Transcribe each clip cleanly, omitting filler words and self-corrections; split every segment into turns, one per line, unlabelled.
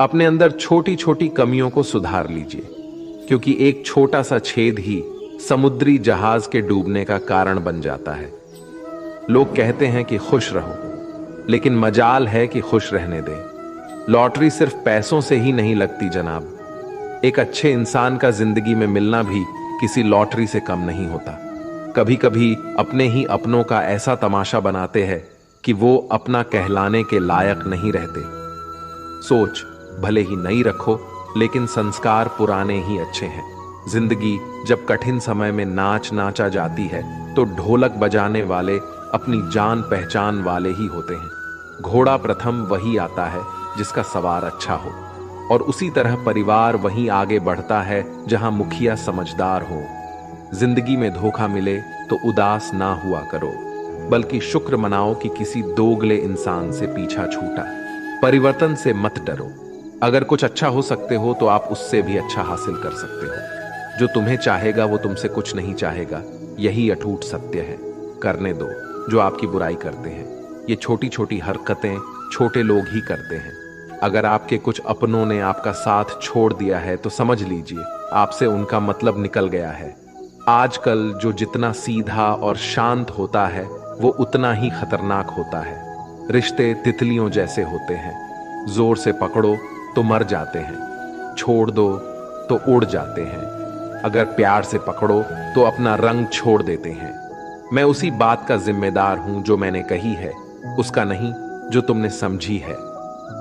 अपने अंदर छोटी छोटी कमियों को सुधार लीजिए, क्योंकि एक छोटा सा छेद ही समुद्री जहाज के डूबने का कारण बन जाता है। लोग कहते हैं कि खुश रहो, लेकिन मजाल है कि खुश रहने दें। लॉटरी सिर्फ पैसों से ही नहीं लगती जनाब। एक अच्छे इंसान का जिंदगी में मिलना भी किसी लॉटरी से कम नहीं होता। कभी कभी अपने ही अपनों का ऐसा तमाशा बनाते हैं कि वो अपना कहलाने के लायक नहीं रहते। सोच भले ही नई रखो, लेकिन संस्कार पुराने ही अच्छे हैं। जिंदगी जब कठिन समय में नाच नाचा जाती है तो ढोलक बजाने वाले अपनी जान पहचान वाले ही होते हैं। घोड़ा प्रथम वही आता है जिसका सवार अच्छा हो, और उसी तरह परिवार वहीं आगे बढ़ता है जहां मुखिया समझदार हो। जिंदगी में धोखा मिले तो उदास ना हुआ करो, बल्कि शुक्र मनाओ कि किसी दोगले इंसान से पीछा छूटा। परिवर्तन से मत डरो। अगर कुछ अच्छा हो सकते हो तो आप उससे भी अच्छा हासिल कर सकते हो। जो तुम्हें चाहेगा वो तुमसे कुछ नहीं चाहेगा, यही अटूट सत्य है। करने दो जो आपकी बुराई करते हैं। ये छोटी छोटी हरकतें छोटे लोग ही करते हैं। अगर आपके कुछ अपनों ने आपका साथ छोड़ दिया है तो समझ लीजिए आपसे उनका मतलब निकल गया है। आजकल जो जितना सीधा और शांत होता है वो उतना ही खतरनाक होता है। रिश्ते तितलियों जैसे होते हैं, जोर से पकड़ो तो मर जाते हैं, छोड़ दो तो उड़ जाते हैं। अगर प्यार से पकड़ो तो अपना रंग छोड़ देते हैं। मैं उसी बात का जिम्मेदार हूं जो मैंने कही है, उसका नहीं जो तुमने समझी है।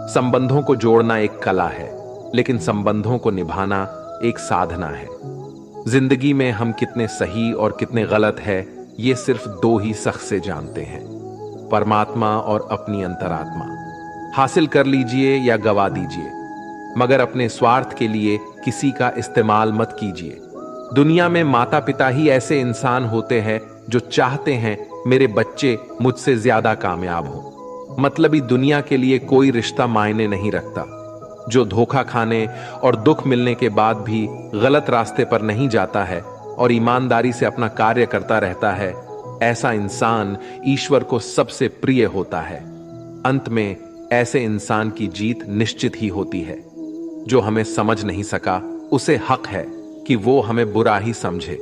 संबंधों को जोड़ना एक कला है, लेकिन संबंधों को निभाना एक साधना है। जिंदगी में हम कितने सही और कितने गलत है, ये सिर्फ दो ही शख्स से जानते हैं, परमात्मा और अपनी अंतरात्मा। हासिल कर लीजिए या गवा दीजिए, मगर अपने स्वार्थ के लिए किसी का इस्तेमाल मत कीजिए। दुनिया में माता पिता ही ऐसे इंसान होते हैं जो चाहते हैं मेरे बच्चे मुझसे ज्यादा कामयाब हो। मतलबी दुनिया के लिए कोई रिश्ता मायने नहीं रखता। जो धोखा खाने और दुख मिलने के बाद भी गलत रास्ते पर नहीं जाता है और ईमानदारी से अपना कार्य करता रहता है, ऐसा इंसान ईश्वर को सबसे प्रिय होता है। अंत में ऐसे इंसान की जीत निश्चित ही होती है। जो हमें समझ नहीं सका उसे हक है कि वो हमें बुरा ही समझे।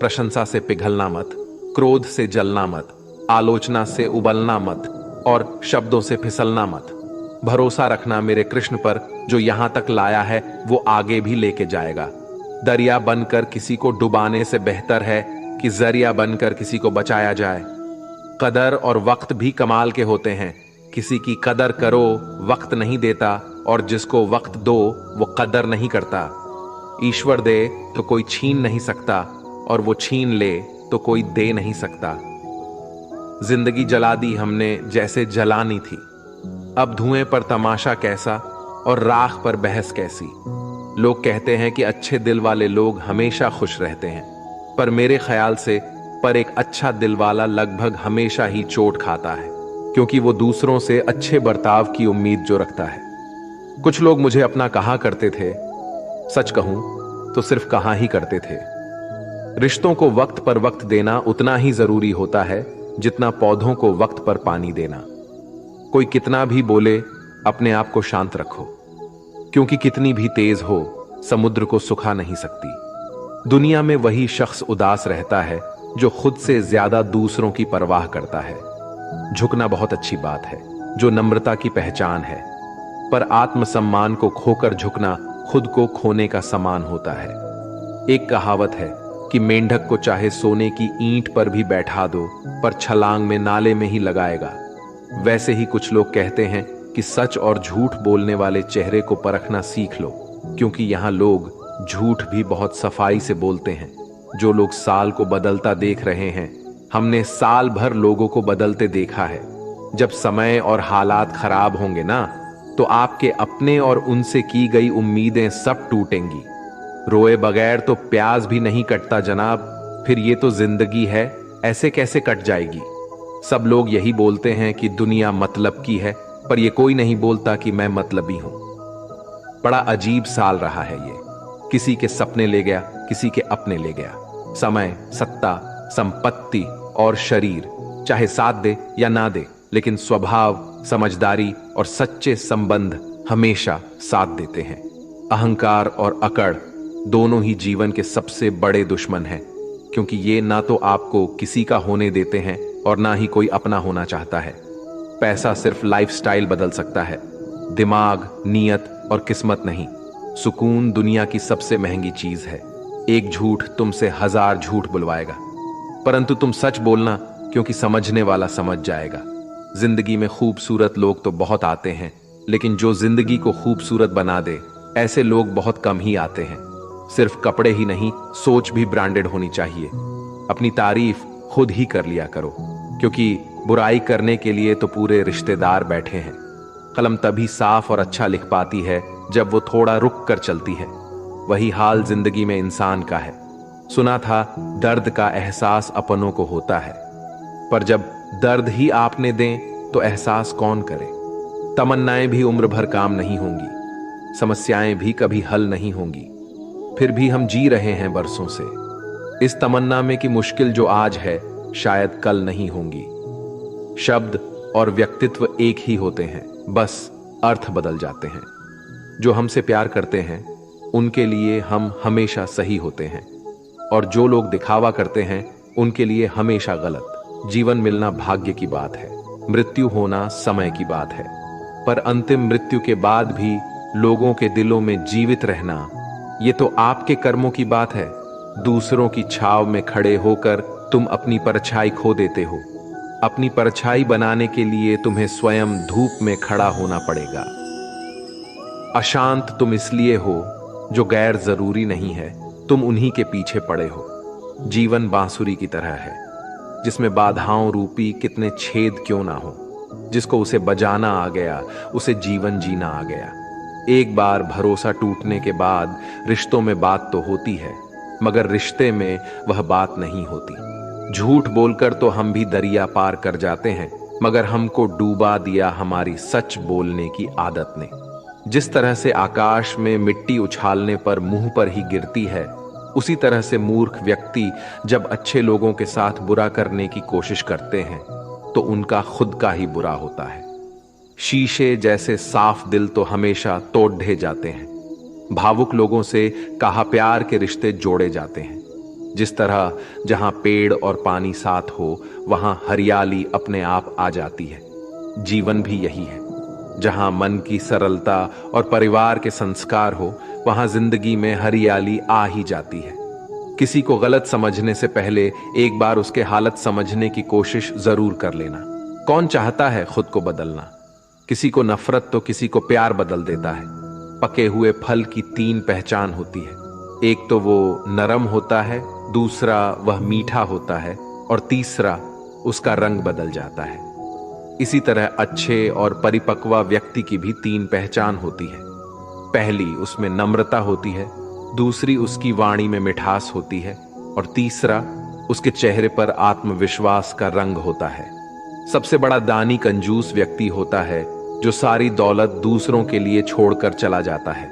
प्रशंसा से पिघलना मत, क्रोध से जलना मत, आलोचना से उबलना मत और शब्दों से फिसलना मत। भरोसा रखना मेरे कृष्ण पर, जो यहां तक लाया है वो आगे भी लेके जाएगा। दरिया बनकर किसी को डुबाने से बेहतर है कि जरिया बनकर किसी को बचाया जाए। कदर और वक्त भी कमाल के होते हैं। किसी की कदर करो, वक्त नहीं देता, और जिसको वक्त दो वो कदर नहीं करता। ईश्वर दे तो कोई छीन नहीं सकता, और वो छीन ले तो कोई दे नहीं सकता। जिंदगी जला दी हमने जैसे जलानी थी। अब धुएं पर तमाशा कैसा और राख पर बहस कैसी। लोग कहते हैं कि अच्छे दिल वाले लोग हमेशा खुश रहते हैं, पर मेरे ख्याल से एक अच्छा दिल वाला लगभग हमेशा ही चोट खाता है, क्योंकि वो दूसरों से अच्छे बर्ताव की उम्मीद जो रखता है। कुछ लोग मुझे अपना कहा करते थे, सच कहूं तो सिर्फ कहा ही करते थे। रिश्तों को वक्त पर वक्त देना उतना ही जरूरी होता है जितना पौधों को वक्त पर पानी देना। कोई कितना भी बोले, अपने आप को शांत रखो, क्योंकि कितनी भी तेज हो समुद्र को सुखा नहीं सकती। दुनिया में वही शख्स उदास रहता है जो खुद से ज्यादा दूसरों की परवाह करता है। झुकना बहुत अच्छी बात है, जो नम्रता की पहचान है, पर आत्मसम्मान को खोकर झुकना खुद को खोने का समान होता है। एक कहावत है कि मेंढक को चाहे सोने की ईंट पर भी बैठा दो, पर छलांग में नाले में ही लगाएगा। वैसे ही कुछ लोग कहते हैं कि सच और झूठ बोलने वाले चेहरे को परखना सीख लो, क्योंकि यहाँ लोग झूठ भी बहुत सफाई से बोलते हैं। जो लोग साल को बदलता देख रहे हैं, हमने साल भर लोगों को बदलते देखा है। जब समय और हालात खराब होंगे ना, तो आपके अपने और उनसे की गई उम्मीदें सब टूटेंगी। रोए बगैर तो प्याज भी नहीं कटता जनाब। फिर ये तो जिंदगी है, ऐसे कैसे कट जाएगी। सब लोग यही बोलते हैं कि दुनिया मतलब की है, पर ये कोई नहीं बोलता कि मैं मतलबी हूं। बड़ा अजीब साल रहा है ये। किसी के सपने ले गया, किसी के अपने ले गया। समय, सत्ता, संपत्ति और शरीर चाहे साथ दे या ना दे, लेकिन स्वभाव, समझदारी और सच्चे संबंध हमेशा साथ देते हैं। अहंकार और अकड़ दोनों ही जीवन के सबसे बड़े दुश्मन हैं, क्योंकि ये ना तो आपको किसी का होने देते हैं और ना ही कोई अपना होना चाहता है। पैसा सिर्फ लाइफस्टाइल बदल सकता है, दिमाग, नीयत और किस्मत नहीं। सुकून दुनिया की सबसे महंगी चीज है। एक झूठ तुमसे 1000 झूठ बुलवाएगा, परंतु तुम सच बोलना, क्योंकि समझने वाला समझ जाएगा। जिंदगी में खूबसूरत लोग तो बहुत आते हैं, लेकिन जो जिंदगी को खूबसूरत बना दे, ऐसे लोग बहुत कम ही आते हैं। सिर्फ कपड़े ही नहीं, सोच भी ब्रांडेड होनी चाहिए। अपनी तारीफ खुद ही कर लिया करो, क्योंकि बुराई करने के लिए तो पूरे रिश्तेदार बैठे हैं। कलम तभी साफ और अच्छा लिख पाती है जब वो थोड़ा रुक कर चलती है। वही हाल जिंदगी में इंसान का है। सुना था दर्द का एहसास अपनों को होता है, पर जब दर्द ही आपने दें तो एहसास कौन करे। तमन्नाएं भी उम्र भर काम नहीं होंगी, समस्याएं भी कभी हल नहीं होंगी, फिर भी हम जी रहे हैं बरसों से इस तमन्ना में कि मुश्किल जो आज है शायद कल नहीं होंगी। शब्द और व्यक्तित्व एक ही होते हैं, बस अर्थ बदल जाते हैं। जो हमसे प्यार करते हैं उनके लिए हम हमेशा सही होते हैं, और जो लोग दिखावा करते हैं उनके लिए हमेशा गलत। जीवन मिलना भाग्य की बात है, मृत्यु होना समय की बात है, पर अंतिम मृत्यु के बाद भी लोगों के दिलों में जीवित रहना, ये तो आपके कर्मों की बात है। दूसरों की छाव में खड़े होकर तुम अपनी परछाई खो देते हो। अपनी परछाई बनाने के लिए तुम्हें स्वयं धूप में खड़ा होना पड़ेगा। अशांत तुम इसलिए हो जो गैर जरूरी नहीं है, तुम उन्हीं के पीछे पड़े हो। जीवन बांसुरी की तरह है, जिसमें बाधाओं रूपी कितने छेद क्यों ना हो। जिसको उसे बजाना आ गया, उसे जीवन जीना आ गया। एक बार भरोसा टूटने के बाद रिश्तों में बात तो होती है, मगर रिश्ते में वह बात नहीं होती। झूठ बोलकर तो हम भी दरिया पार कर जाते हैं, मगर हमको डूबा दिया हमारी सच बोलने की आदत ने। जिस तरह से आकाश में मिट्टी उछालने पर मुंह पर ही गिरती है, उसी तरह से मूर्ख व्यक्ति जब अच्छे लोगों के साथ बुरा करने की कोशिश करते हैं तो उनका खुद का ही बुरा होता है। शीशे जैसे साफ दिल तो हमेशा तोड़ ढे जाते हैं। भावुक लोगों से कहा प्यार के रिश्ते जोड़े जाते हैं। जिस तरह जहां पेड़ और पानी साथ हो, वहां हरियाली अपने आप आ जाती है। जीवन भी यही है, जहां मन की सरलता और परिवार के संस्कार हो, वहां जिंदगी में हरियाली आ ही जाती है। किसी को गलत समझने से पहले एक बार उसके हालत समझने की कोशिश जरूर कर लेना। कौन चाहता है खुद को बदलना? किसी को नफरत तो किसी को प्यार बदल देता है। पके हुए फल की 3 पहचान होती है। एक तो वो नरम होता है, दूसरा वह मीठा होता है, और तीसरा उसका रंग बदल जाता है। इसी तरह अच्छे और परिपक्व व्यक्ति की भी 3 पहचान होती है। पहली उसमें नम्रता होती है, दूसरी उसकी वाणी में मिठास होती है, और तीसरा उसके चेहरे पर आत्मविश्वास का रंग होता है। सबसे बड़ा दानी कंजूस व्यक्ति होता है जो सारी दौलत दूसरों के लिए छोड़कर चला जाता है।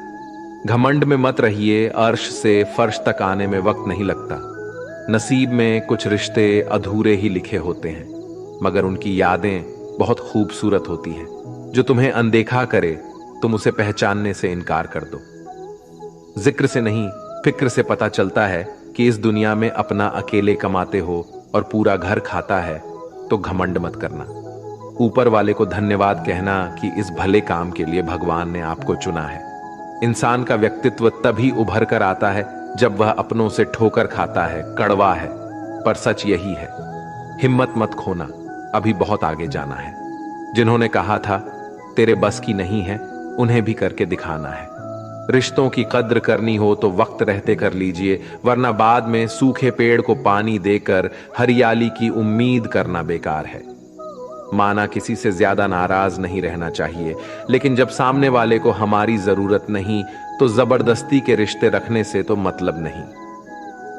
घमंड में मत रहिए, अर्श से फर्श तक आने में वक्त नहीं लगता। नसीब में कुछ रिश्ते अधूरे ही लिखे होते हैं, मगर उनकी यादें बहुत खूबसूरत होती हैं। जो तुम्हें अनदेखा करे, तुम उसे पहचानने से इनकार कर दो। जिक्र से नहीं, फिक्र से पता चलता है कि इस दुनिया में अपना अकेले कमाते हो और पूरा घर खाता है, तो घमंड मत करना। ऊपर वाले को धन्यवाद कहना कि इस भले काम के लिए भगवान ने आपको चुना है। इंसान का व्यक्तित्व तभी उभर कर आता है जब वह अपनों से ठोकर खाता है, कड़वा है, पर सच यही है। हिम्मत मत खोना, अभी बहुत आगे जाना है। जिन्होंने कहा था तेरे बस की नहीं है, उन्हें भी करके दिखाना है। रिश्तों की कद्र करनी हो तो वक्त रहते कर लीजिए, वरना बाद में सूखे पेड़ को पानी देकर हरियाली की उम्मीद करना बेकार है। माना किसी से ज्यादा नाराज नहीं रहना चाहिए, लेकिन जब सामने वाले को हमारी जरूरत नहीं तो जबरदस्ती के रिश्ते रखने से तो मतलब नहीं।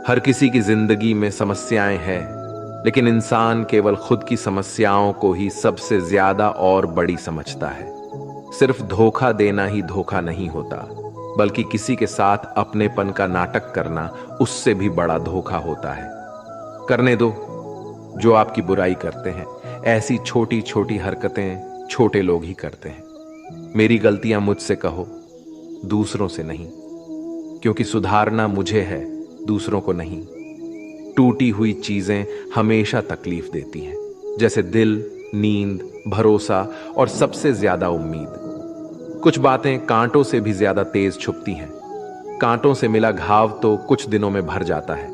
हर किसी की जिंदगी में समस्याएं हैं, लेकिन इंसान केवल खुद की समस्याओं को ही सबसे ज्यादा और बड़ी समझता है। सिर्फ धोखा देना ही धोखा नहीं होता, बल्कि किसी के साथ अपनेपन का नाटक करना उससे भी बड़ा धोखा होता है। करने दो जो आपकी बुराई करते हैं। ऐसी छोटी छोटी हरकतें छोटे लोग ही करते हैं। मेरी गलतियां मुझसे कहो, दूसरों से नहीं, क्योंकि सुधारना मुझे है, दूसरों को नहीं। टूटी हुई चीजें हमेशा तकलीफ देती हैं, जैसे दिल, नींद, भरोसा और सबसे ज्यादा उम्मीद। कुछ बातें कांटों से भी ज्यादा तेज छुपती हैं। कांटों से मिला घाव तो कुछ दिनों में भर जाता है,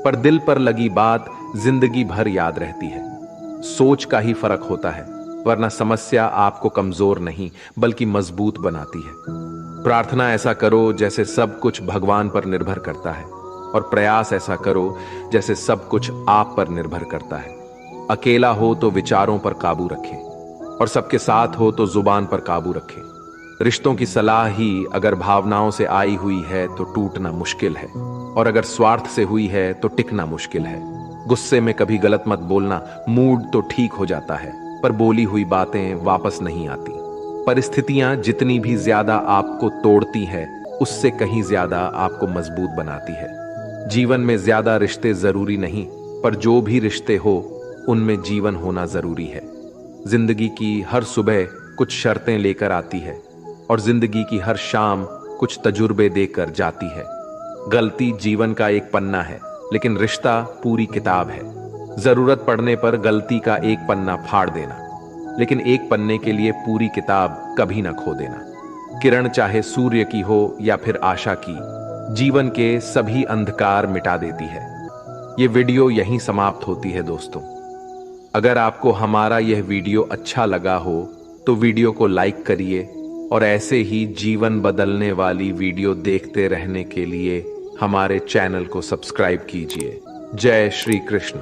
पर दिल पर लगी बात जिंदगी भर याद रहती है। सोच का ही फर्क होता है, वरना समस्या आपको कमजोर नहीं बल्कि मजबूत बनाती है। प्रार्थना ऐसा करो जैसे सब कुछ भगवान पर निर्भर करता है, और प्रयास ऐसा करो जैसे सब कुछ आप पर निर्भर करता है। अकेला हो तो विचारों पर काबू रखें, और सबके साथ हो तो जुबान पर काबू रखें। रिश्तों की सलाह ही अगर भावनाओं से आई हुई है तो टूटना मुश्किल है, और अगर स्वार्थ से हुई है तो टिकना मुश्किल है। गुस्से में कभी गलत मत बोलना, मूड तो ठीक हो जाता है, पर बोली हुई बातें वापस नहीं आती। परिस्थितियां जितनी भी ज्यादा आपको तोड़ती है, उससे कहीं ज्यादा आपको मजबूत बनाती है। जीवन में ज्यादा रिश्ते जरूरी नहीं, पर जो भी रिश्ते हो उनमें जीवन होना जरूरी है। जिंदगी की हर सुबह कुछ शर्तें लेकर आती है, और जिंदगी की हर शाम कुछ तजुर्बे देकर जाती है। गलती जीवन का एक पन्ना है, लेकिन रिश्ता पूरी किताब है। जरूरत पड़ने पर गलती का एक पन्ना फाड़ देना, लेकिन एक पन्ने के लिए पूरी किताब कभी ना खो देना। किरण चाहे सूर्य की हो या फिर आशा की, जीवन के सभी अंधकार मिटा देती है। ये वीडियो यहीं समाप्त होती है दोस्तों। अगर आपको हमारा यह वीडियो अच्छा लगा हो तो वीडियो को लाइक करिए, और ऐसे ही जीवन बदलने वाली वीडियो देखते रहने के लिए हमारे चैनल को सब्सक्राइब कीजिए। जय श्री कृष्ण।